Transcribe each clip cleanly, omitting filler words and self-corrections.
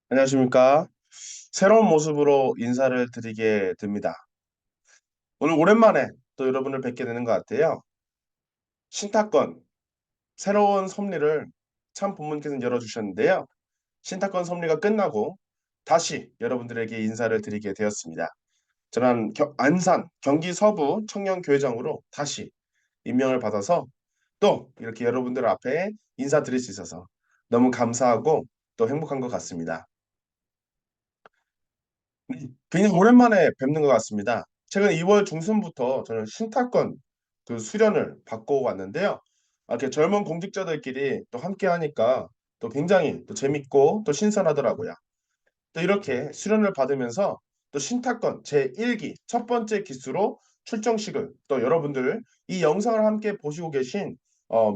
안녕하십니까. 새로운 모습으로 인사를 드리게 됩니다. 오늘 오랜만에 또 여러분을 뵙게 되는 것 같아요. 신탁권, 새로운 섭리를 참 본문께서는 열어주셨는데요. 신탁권 섭리가 끝나고 다시 여러분들에게 인사를 드리게 되었습니다. 저는 안산 경기 서부 청년교회장으로 다시 임명을 받아서 또 이렇게 여러분들 앞에 인사드릴 수 있어서 너무 감사하고 또 행복한 것 같습니다. 굉장히 오랜만에 뵙는 것 같습니다. 최근 2월 중순부터 저는 신탁권 그 수련을 받고 왔는데요. 이렇게 젊은 공직자들끼리 또 함께 하니까 또 굉장히 또 재밌고 또 신선하더라고요. 또 이렇게 수련을 받으면서 또 신탁권 제1기 첫 번째 기수로 출정식을 또 여러분들 이 영상을 함께 보시고 계신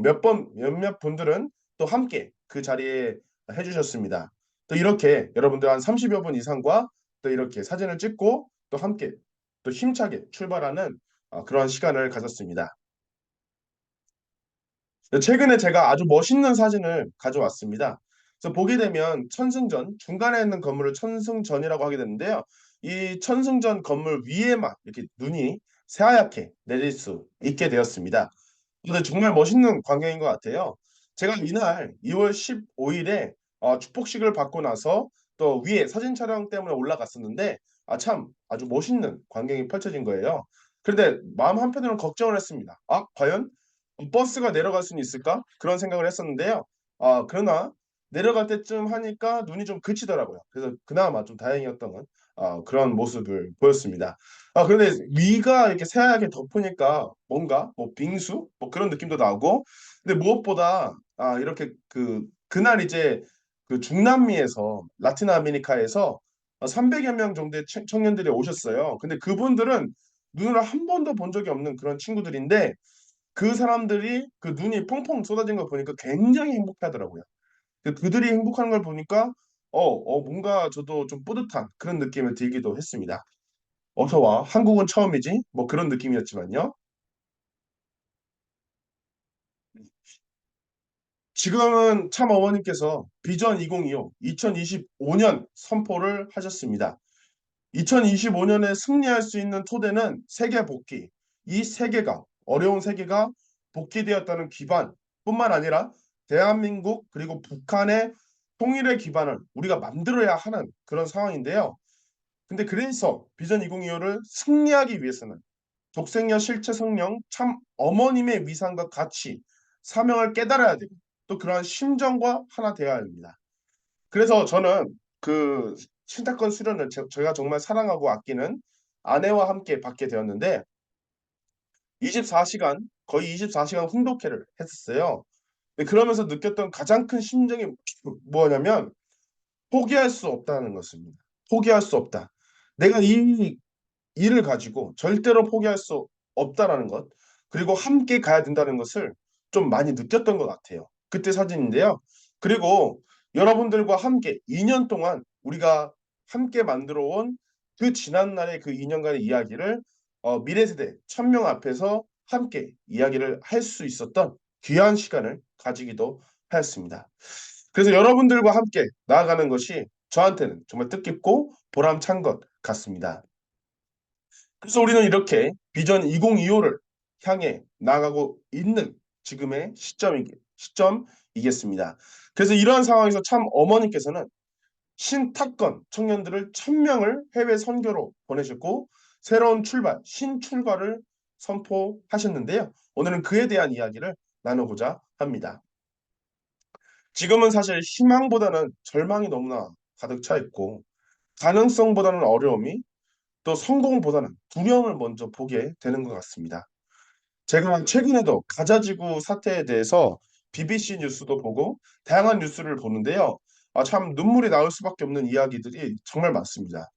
몇몇 분들은 또 함께 그 자리에 해주셨습니다. 또 이렇게 여러분들 한 30여 분 이상과 또 이렇게 사진을 찍고 또 함께 또 힘차게 출발하는 그런 시간을 가졌습니다. 최근에 제가 아주 멋있는 사진을 가져왔습니다. 그래서 보게 되면 천승전, 중간에 있는 건물을 천승전이라고 하게 되는데요. 이 천승전 건물 위에만 이렇게 눈이 새하얗게 내릴 수 있게 되었습니다. 근데 정말 멋있는 광경인 것 같아요. 제가 이날 2월 15일에 축복식을 받고 나서 또 위에 사진 촬영 때문에 올라갔었는데 참 아주 멋있는 광경이 펼쳐진 거예요. 그런데 마음 한편으로는 걱정을 했습니다. 과연 버스가 내려갈 수는 있을까? 그런 생각을 했었는데요. 그러나 내려갈 때쯤 하니까 눈이 좀 그치더라고요. 그래서 그나마 좀 다행이었던 그런 모습을 보였습니다. 그런데 위가 이렇게 새하얗게 덮으니까 뭔가 뭐 빙수 뭐 그런 느낌도 나고 근데 무엇보다 이렇게 그날 이제 그 중남미에서 라틴 아메리카에서 300여 명 정도의 청년들이 오셨어요. 근데 그분들은 눈을 한 번도 본 적이 없는 그런 친구들인데 그 사람들이 그 눈이 펑펑 쏟아진 걸 보니까 굉장히 행복하더라고요. 그들이 행복한 걸 보니까 뭔가 저도 좀 뿌듯한 그런 느낌을 들기도 했습니다. 어서 와. 한국은 처음이지? 뭐 그런 느낌이었지만요. 지금은 참 어머님께서 비전 2025, 2025년 선포를 하셨습니다. 2025년에 승리할 수 있는 토대는 세계 복귀. 이 세계가, 어려운 세계가 복귀되었다는 기반뿐만 아니라 대한민국 그리고 북한의 통일의 기반을 우리가 만들어야 하는 그런 상황인데요. 근데 그래서 비전 2025를 승리하기 위해서는 독생녀 실체 성령 참 어머님의 위상과 가치, 사명을 깨달아야 되고 또 그러한 심정과 하나 되어야 합니다. 그래서 저는 그 신탁권 수련을 제가 정말 사랑하고 아끼는 아내와 함께 받게 되었는데 24시간 거의 24시간 훈독회를 했었어요. 근데 그러면서 느꼈던 가장 큰 심정이 뭐냐면 포기할 수 없다는 것입니다. 포기할 수 없다. 내가 이 일을 가지고 절대로 포기할 수 없다라는 것, 그리고 함께 가야 된다는 것을 좀 많이 느꼈던 것 같아요. 그때 사진인데요. 그리고 여러분들과 함께 2년 동안 우리가 함께 만들어 온 그 지난 날의 그 2년간의 이야기를 미래 세대 1000명 앞에서 함께 이야기를 할 수 있었던 귀한 시간을 가지기도 하였습니다. 그래서 여러분들과 함께 나아가는 것이 저한테는 정말 뜻깊고 보람찬 것 같습니다. 그래서 우리는 이렇게 비전 2025를 향해 나아가고 있는 지금의 시점이겠습니다. 그래서 이러한 상황에서 참 어머니께서는 신탁권 청년들을 1000명을 해외 선교로 보내셨고 새로운 출발, 신출발을 선포하셨는데요. 오늘은 그에 대한 이야기를 나누고자 합니다. 지금은 사실 희망보다는 절망이 너무나 가득 차 있고 가능성보다는 어려움이 또 성공보다는 두려움을 먼저 보게 되는 것 같습니다. 제가 최근에도 가자지구 사태에 대해서 BBC 뉴스도 보고 다양한 뉴스를 보는데요. 참 눈물이 나올 수밖에 없는 이야기들이 정말 많습니다.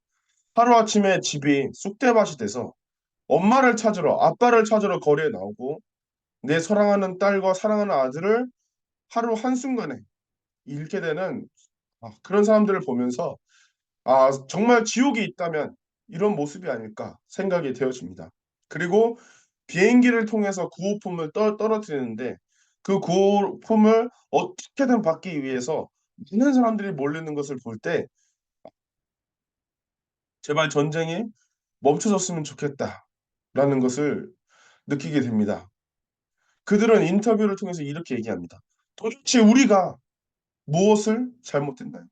하루아침에 집이 쑥대밭이 돼서 엄마를 찾으러, 아빠를 찾으러 거리에 나오고 내 사랑하는 딸과 사랑하는 아들을 하루 한순간에 잃게 되는 그런 사람들을 보면서 정말 지옥이 있다면 이런 모습이 아닐까 생각이 되어집니다. 그리고 비행기를 통해서 구호품을 떨어뜨리는데 그 구호품을 어떻게든 받기 위해서 많은 사람들이 몰리는 것을 볼 때 제발 전쟁이 멈춰졌으면 좋겠다라는 것을 느끼게 됩니다. 그들은 인터뷰를 통해서 이렇게 얘기합니다. 도대체 우리가 무엇을 잘못했나요?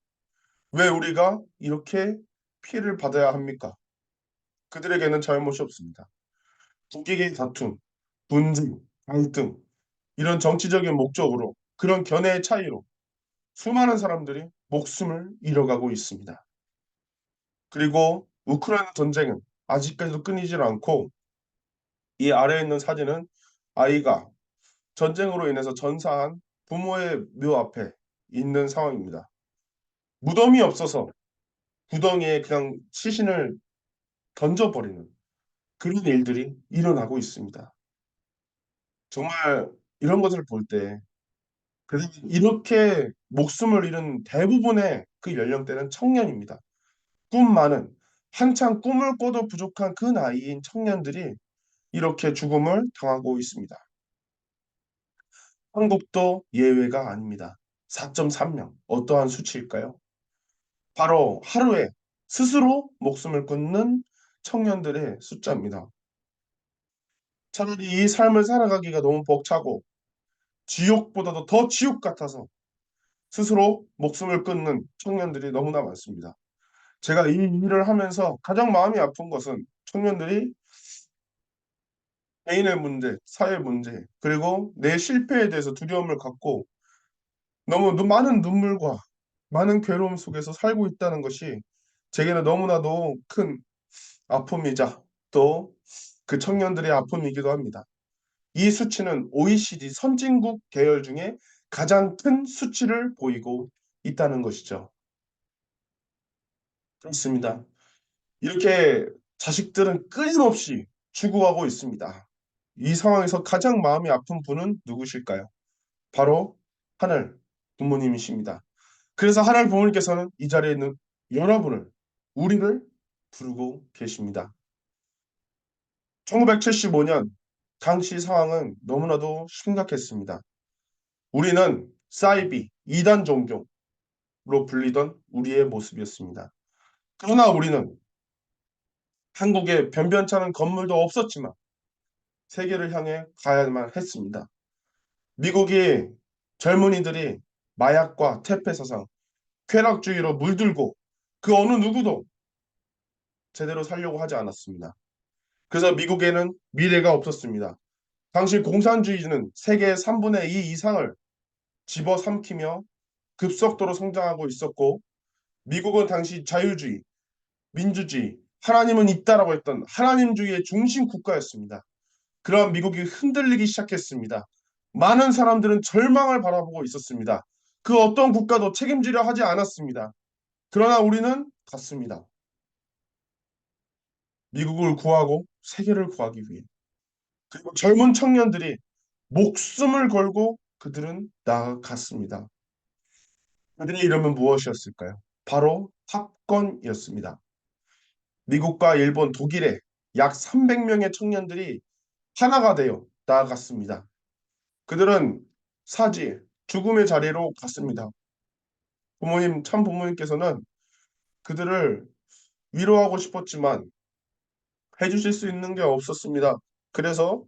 왜 우리가 이렇게 피해를 받아야 합니까? 그들에게는 잘못이 없습니다. 국익의 다툼, 분쟁, 갈등, 이런 정치적인 목적으로 그런 견해의 차이로 수많은 사람들이 목숨을 잃어가고 있습니다. 그리고 우크라이나 전쟁은 아직까지도 끊이질 않고 이 아래에 있는 사진은 아이가 전쟁으로 인해서 전사한 부모의 묘 앞에 있는 상황입니다. 무덤이 없어서 구덩이에 그냥 시신을 던져버리는 그런 일들이 일어나고 있습니다. 정말 이런 것을 볼 때, 그래서 이렇게 목숨을 잃은 대부분의 그 연령대는 청년입니다. 꿈 많은, 한창 꿈을 꿔도 부족한 그 나이인 청년들이 이렇게 죽음을 당하고 있습니다. 한국도 예외가 아닙니다. 4.3명. 어떠한 수치일까요? 바로 하루에 스스로 목숨을 끊는 청년들의 숫자입니다. 차라리 이 삶을 살아가기가 너무 벅차고 지옥보다도 더 지옥 같아서 스스로 목숨을 끊는 청년들이 너무나 많습니다. 제가 이 일을 하면서 가장 마음이 아픈 것은 청년들이 개인의 문제, 사회 문제, 그리고 내 실패에 대해서 두려움을 갖고 너무 많은 눈물과 많은 괴로움 속에서 살고 있다는 것이 제게는 너무나도 큰 아픔이자 또 그 청년들의 아픔이기도 합니다. 이 수치는 OECD 선진국 계열 중에 가장 큰 수치를 보이고 있다는 것이죠. 그렇습니다. 이렇게 자식들은 끊임없이 죽어가고 있습니다. 이 상황에서 가장 마음이 아픈 분은 누구실까요? 바로 하늘 부모님이십니다. 그래서 하늘 부모님께서는 이 자리에 있는 여러분을, 우리를 부르고 계십니다. 1975년 당시 상황은 너무나도 심각했습니다. 우리는 사이비, 이단 종교로 불리던 우리의 모습이었습니다. 그러나 우리는 한국에 변변찮은 건물도 없었지만 세계를 향해 가야만 했습니다. 미국이 젊은이들이 마약과 퇴폐 사상, 쾌락주의로 물들고 그 어느 누구도 제대로 살려고 하지 않았습니다. 그래서 미국에는 미래가 없었습니다. 당시 공산주의는 세계의 3분의 2 이상을 집어삼키며 급속도로 성장하고 있었고 미국은 당시 자유주의, 민주주의, 하나님은 있다라고 했던 하나님주의의 중심 국가였습니다. 그러한 미국이 흔들리기 시작했습니다. 많은 사람들은 절망을 바라보고 있었습니다. 그 어떤 국가도 책임지려 하지 않았습니다. 그러나 우리는 갔습니다. 미국을 구하고 세계를 구하기 위해. 그리고 젊은 청년들이 목숨을 걸고 그들은 나아갔습니다. 그들의 이름은 무엇이었을까요? 바로 탑건이었습니다. 미국과 일본, 독일의 약 300명의 청년들이 하나가 되어 나아갔습니다. 그들은 사지, 죽음의 자리로 갔습니다. 부모님, 참 부모님께서는 그들을 위로하고 싶었지만 해주실 수 있는 게 없었습니다. 그래서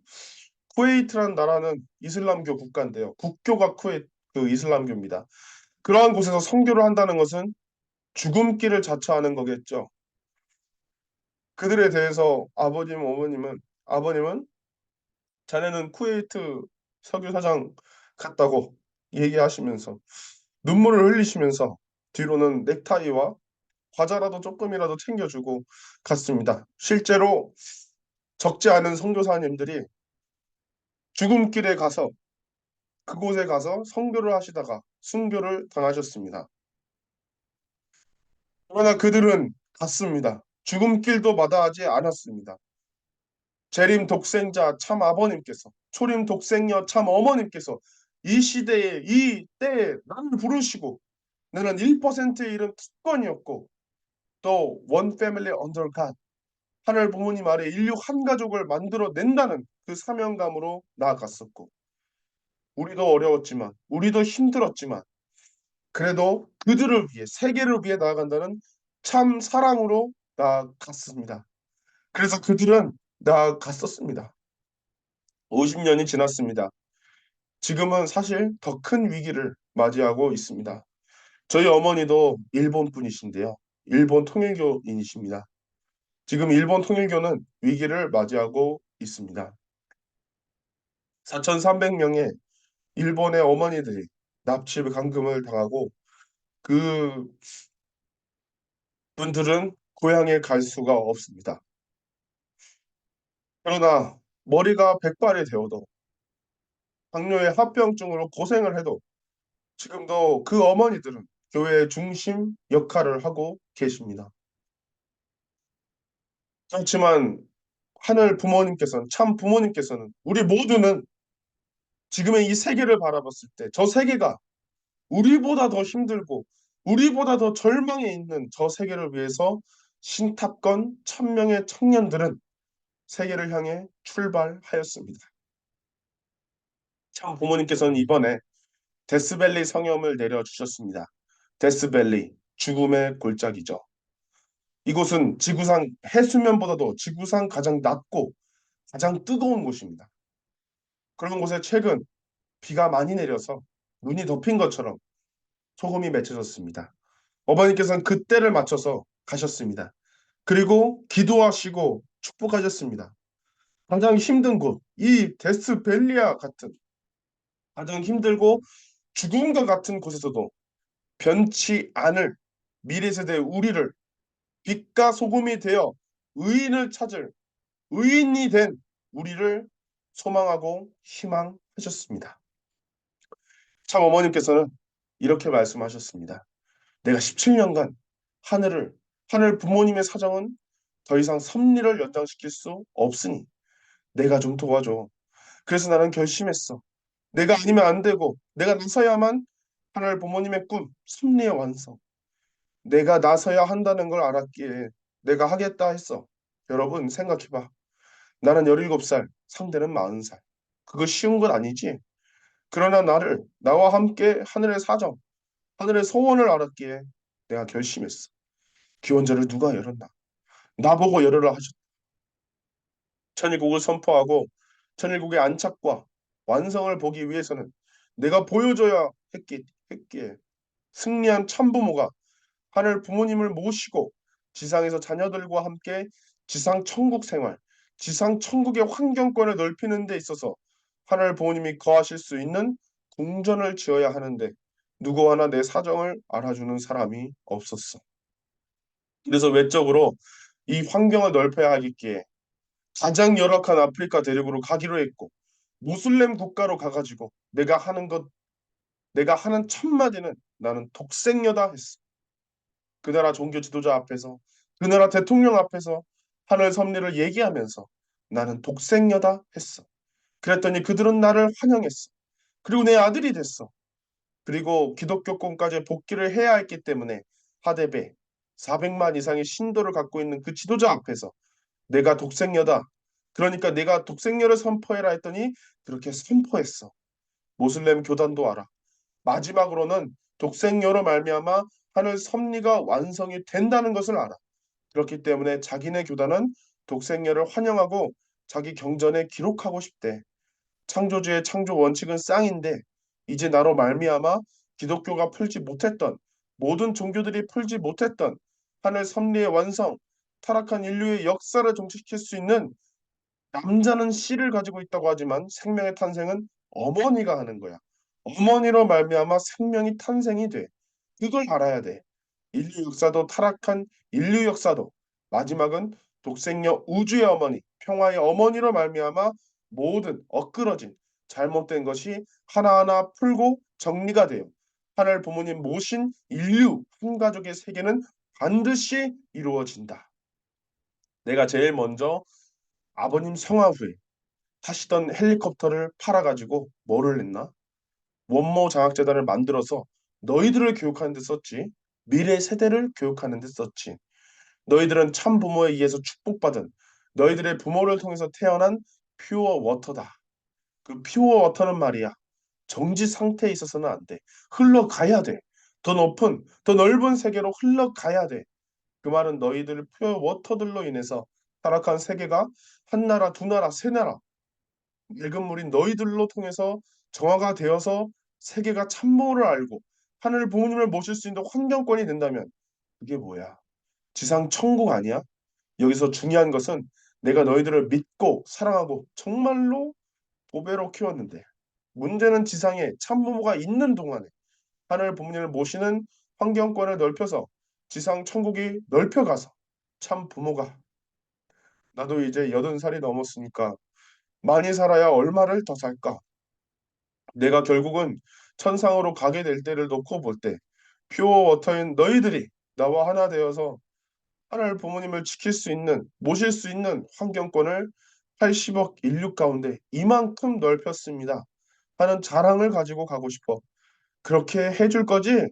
쿠웨이트란 나라는 이슬람교 국가인데요. 국교가 그 이슬람교입니다. 그러한 곳에서 선교를 한다는 것은 죽음길을 자처하는 거겠죠. 그들에 대해서 아버님은 자네는 쿠웨이트 석유사장 같다고 얘기하시면서 눈물을 흘리시면서 뒤로는 넥타이와 과자라도 조금이라도 챙겨주고 갔습니다. 실제로 적지 않은 선교사님들이 죽음길에 가서 그곳에 가서 선교를 하시다가 순교를 당하셨습니다. 그러나 그들은 갔습니다. 죽음길도 마다하지 않았습니다. 재림 독생자 참 아버님께서 초림 독생녀 참 어머님께서 이 시대에 이 때에 나를 부르시고 나는 1%의 이름 특권이었고 또 one family under God 하늘 부모님 아래 인류 한 가족을 만들어 낸다는 그 사명감으로 나아갔었고 우리도 어려웠지만 우리도 힘들었지만 그래도 그들을 위해, 세계를 위해 나아간다는 참 사랑으로 나아갔습니다. 그래서 그들은 나아갔었습니다. 50년이 지났습니다. 지금은 사실 더 큰 위기를 맞이하고 있습니다. 저희 어머니도 일본 분이신데요. 일본 통일교인이십니다. 지금 일본 통일교는 위기를 맞이하고 있습니다. 4,300명의 일본의 어머니들이 납치 감금을 당하고 그 분들은 고향에 갈 수가 없습니다. 그러나 머리가 백발이 되어도 당뇨의 합병증으로 고생을 해도 지금도 그 어머니들은 교회의 중심 역할을 하고 계십니다. 그렇지만 하늘 부모님께서는, 참 부모님께서는, 우리 모두는 지금의 이 세계를 바라봤을 때 저 세계가 우리보다 더 힘들고 우리보다 더 절망에 있는 저 세계를 위해서 신탑건 1,000명의 청년들은 세계를 향해 출발하였습니다. 참 부모님께서는 이번에 데스밸리 성염을 내려주셨습니다. 데스밸리, 죽음의 골짜기죠. 이곳은 지구상 해수면보다도 지구상 가장 낮고 가장 뜨거운 곳입니다. 그런 곳에 최근 비가 많이 내려서 눈이 덮인 것처럼 소금이 맺혀졌습니다. 어머니께서는 그때를 맞춰서 가셨습니다. 그리고 기도하시고 축복하셨습니다. 가장 힘든 곳, 이 데스밸리아 같은 가장 힘들고 죽음과 같은 곳에서도 변치 않을 미래 세대 우리를 빛과 소금이 되어 의인을 찾을 의인이 된 우리를 소망하고 희망하셨습니다. 참 어머님께서는 이렇게 말씀하셨습니다. 내가 17년간 하늘을 하늘 부모님의 사정은 더 이상 섭리를 연장시킬 수 없으니 내가 좀 도와줘. 그래서 나는 결심했어. 내가 아니면 안 되고 내가 나서야만 하늘 부모님의 꿈, 섭리의 완성. 내가 나서야 한다는 걸 알았기에 내가 하겠다 했어. 여러분 생각해봐. 나는 17살, 상대는 40살. 그거 쉬운 건 아니지. 그러나 나와 함께 하늘의 사정, 하늘의 소원을 알았기에 내가 결심했어. 기원전을 누가 열었나? 나보고 열으라 하셨다. 천일국을 선포하고 천일국의 안착과 완성을 보기 위해서는 내가 보여줘야 했기에 승리한 참부모가 하늘 부모님을 모시고 지상에서 자녀들과 함께 지상 천국 생활, 지상 천국의 환경권을 넓히는 데 있어서 하늘 부모님이 거하실 수 있는 궁전을 지어야 하는데 누구 하나 내 사정을 알아주는 사람이 없었어. 그래서 외적으로 이 환경을 넓혀야 하겠기에 가장 열악한 아프리카 대륙으로 가기로 했고 무슬림 국가로 가가지고 내가 하는 첫 마디는 나는 독생녀다 했어. 그 나라 종교 지도자 앞에서 그 나라 대통령 앞에서 하늘 섭리를 얘기하면서 나는 독생녀다 했어. 그랬더니 그들은 나를 환영했어. 그리고 내 아들이 됐어. 그리고 기독교권까지 복귀를 해야 했기 때문에 하데베 400만 이상의 신도를 갖고 있는 그 지도자 앞에서 내가 독생녀다. 그러니까 내가 독생녀를 선포해라 했더니 그렇게 선포했어. 모슬렘 교단도 알아. 마지막으로는 독생녀로 말미암아 하늘 섭리가 완성이 된다는 것을 알아. 그렇기 때문에 자기네 교단은 독생녀를 환영하고 자기 경전에 기록하고 싶대. 창조주의 창조 원칙은 쌍인데 이제 나로 말미암아 기독교가 풀지 못했던 모든 종교들이 풀지 못했던 하늘 섭리의 완성, 타락한 인류의 역사를 종식시킬 수 있는 남자는 씨를 가지고 있다고 하지만 생명의 탄생은 어머니가 하는 거야. 어머니로 말미암아 생명이 탄생이 돼. 그걸 알아야 돼. 인류 역사도 타락한 인류 역사도 마지막은 독생녀 우주의 어머니, 평화의 어머니로 말미암아 모든 엇그러진 잘못된 것이 하나하나 풀고 정리가 돼요. 하늘 부모님 모신 인류 한 가족의 세계는 반드시 이루어진다. 내가 제일 먼저 아버님 성화 후에 타시던 헬리콥터를 팔아가지고 뭐를 했나? 원모 장학재단을 만들어서 너희들을 교육하는 데 썼지. 미래 세대를 교육하는 데 썼지. 너희들은 참 부모에 의해서 축복받은 너희들의 부모를 통해서 태어난 퓨어 워터다. 그 퓨어 워터는 말이야. 정지 상태에 있어서는 안 돼. 흘러가야 돼. 더 높은, 더 넓은 세계로 흘러가야 돼. 그 말은 너희들 퓨어 워터들로 인해서 타락한 세계가 한 나라, 두 나라, 세 나라, 맑은 물인 너희들로 통해서 정화가 되어서 세계가 참모를 알고 하늘 부모님을 모실 수 있는 환경권이 된다면 그게 뭐야? 지상 천국 아니야? 여기서 중요한 것은 내가 너희들을 믿고 사랑하고 정말로 보배로 키웠는데 문제는 지상에 참부모가 있는 동안에 하늘 부모님을 모시는 환경권을 넓혀서 지상 천국이 넓혀가서 참 부모가 나도 이제 80살이 넘었으니까 많이 살아야 얼마를 더 살까? 내가 결국은 천상으로 가게 될 때를 놓고 볼 때 퓨어 워터인 너희들이 나와 하나 되어서 하늘 부모님을 지킬 수 있는 모실 수 있는 환경권을 80억 인류 가운데 이만큼 넓혔습니다 하는 자랑을 가지고 가고 싶어. 그렇게 해줄 거지?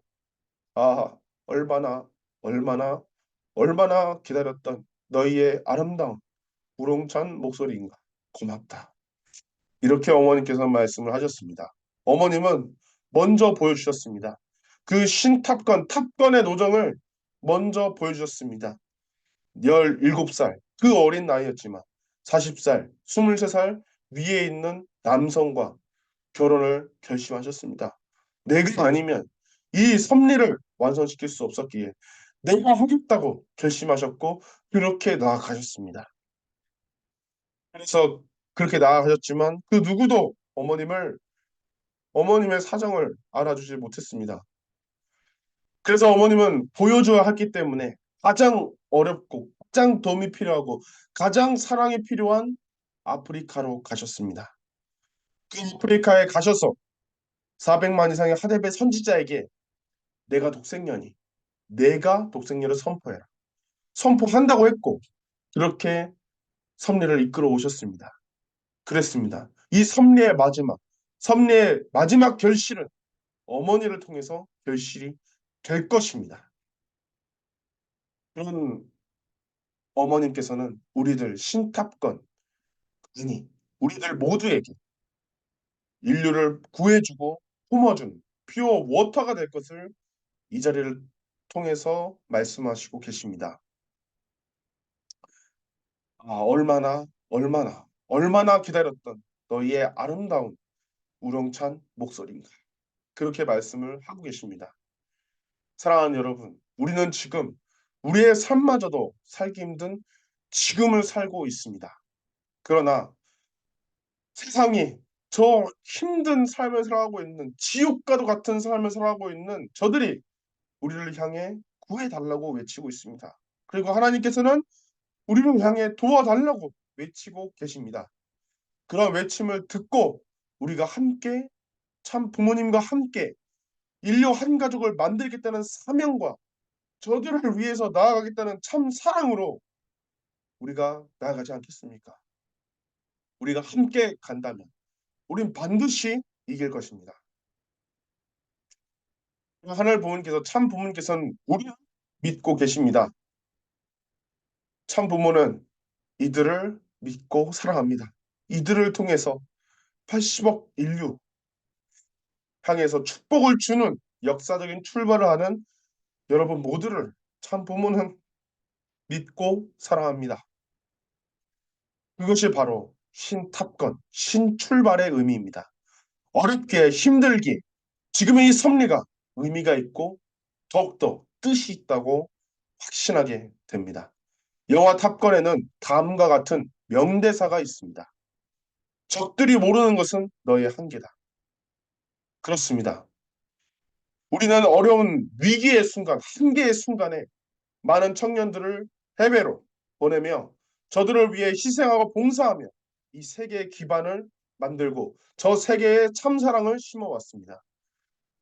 아, 얼마나, 얼마나, 얼마나 기다렸던 너희의 아름다운 우롱찬 목소리인가. 고맙다. 이렇게 어머니께서 말씀을 하셨습니다. 어머님은 먼저 보여주셨습니다. 그 신탑건, 탑건의 노정을 먼저 보여주셨습니다. 17살, 그 어린 나이였지만 40살, 23살 위에 있는 남성과 결혼을 결심하셨습니다. 내가 아니면 이 섭리를 완성시킬 수 없었기에 내가 하겠다고 결심하셨고 그렇게 나아가셨습니다. 그래서 그렇게 나아가셨지만 그 누구도 어머님의 사정을 알아주지 못했습니다. 그래서 어머님은 보여줘야 했기 때문에 가장 어렵고 가장 도움이 필요하고 가장 사랑이 필요한 아프리카로 가셨습니다. 그 아프리카에 가셔서 400만 이상의 하데베 선지자에게 내가 독생녀를 선포해라. 선포한다고 했고 그렇게 섭리를 이끌어 오셨습니다. 그랬습니다. 이 섭리의 마지막 결실은 어머니를 통해서 결실이 될 것입니다. 그런 어머님께서는 우리들 신탑건 아니 우리들 모두에게 인류를 구해주고 품어준 퓨어 워터가 될 것을 이 자리를 통해서 말씀하시고 계십니다. 얼마나 기다렸던 너희의 아름다운 우렁찬 목소리인가. 그렇게 말씀을 하고 계십니다. 사랑하는 여러분, 우리는 지금 우리의 삶마저도 살기 힘든 지금을 살고 있습니다. 그러나 세상이 저 힘든 삶을 살아가고 있는 지옥과도 같은 삶을 살아가고 있는 저들이 우리를 향해 구해달라고 외치고 있습니다. 그리고 하나님께서는 우리를 향해 도와달라고 외치고 계십니다. 그런 외침을 듣고 우리가 함께 참 부모님과 함께 인류 한 가족을 만들겠다는 사명과 저들을 위해서 나아가겠다는 참 사랑으로 우리가 나아가지 않겠습니까? 우리가 함께 간다면 우린 반드시 이길 것입니다. 하늘 부모님께서 참 부모님께서는 우리를 믿고 계십니다. 참 부모는 이들을 믿고 사랑합니다. 이들을 통해서 80억 인류 향해서 축복을 주는 역사적인 출발을 하는 여러분 모두를 참 부모는 믿고 사랑합니다. 그것이 바로 신탑건, 신출발의 의미입니다. 어렵게 힘들게 지금의 이 섭리가 의미가 있고 더욱더 뜻이 있다고 확신하게 됩니다. 영화 탑건에는 다음과 같은 명대사가 있습니다. 적들이 모르는 것은 너의 한계다. 그렇습니다. 우리는 어려운 위기의 순간, 한계의 순간에 많은 청년들을 해외로 보내며 저들을 위해 희생하고 봉사하며 이 세계의 기반을 만들고 저 세계에 참사랑을 심어왔습니다.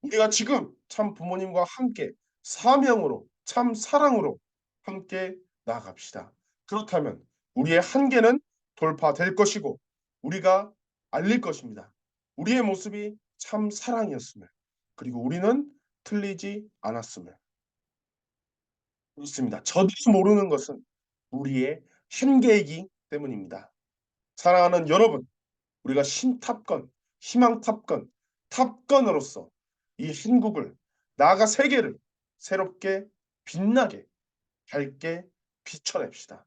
우리가 지금 참 부모님과 함께 사명으로 참 사랑으로 함께 나아갑시다. 그렇다면 우리의 한계는 돌파될 것이고 우리가 알릴 것입니다. 우리의 모습이 참 사랑이었음을 그리고 우리는 틀리지 않았음을 그렇습니다. 저들이 모르는 것은 우리의 한계이기 때문입니다. 사랑하는 여러분, 우리가 신탑건, 희망탑건, 탑건으로서 이 한국을 나아가 세계를 새롭게 빛나게 밝게 비춰냅시다.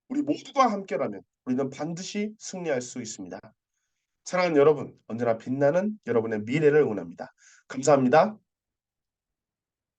우리 모두가 함께라면 우리는 반드시 승리할 수 있습니다. 사랑하는 여러분, 언제나 빛나는 여러분의 미래를 응원합니다. 감사합니다.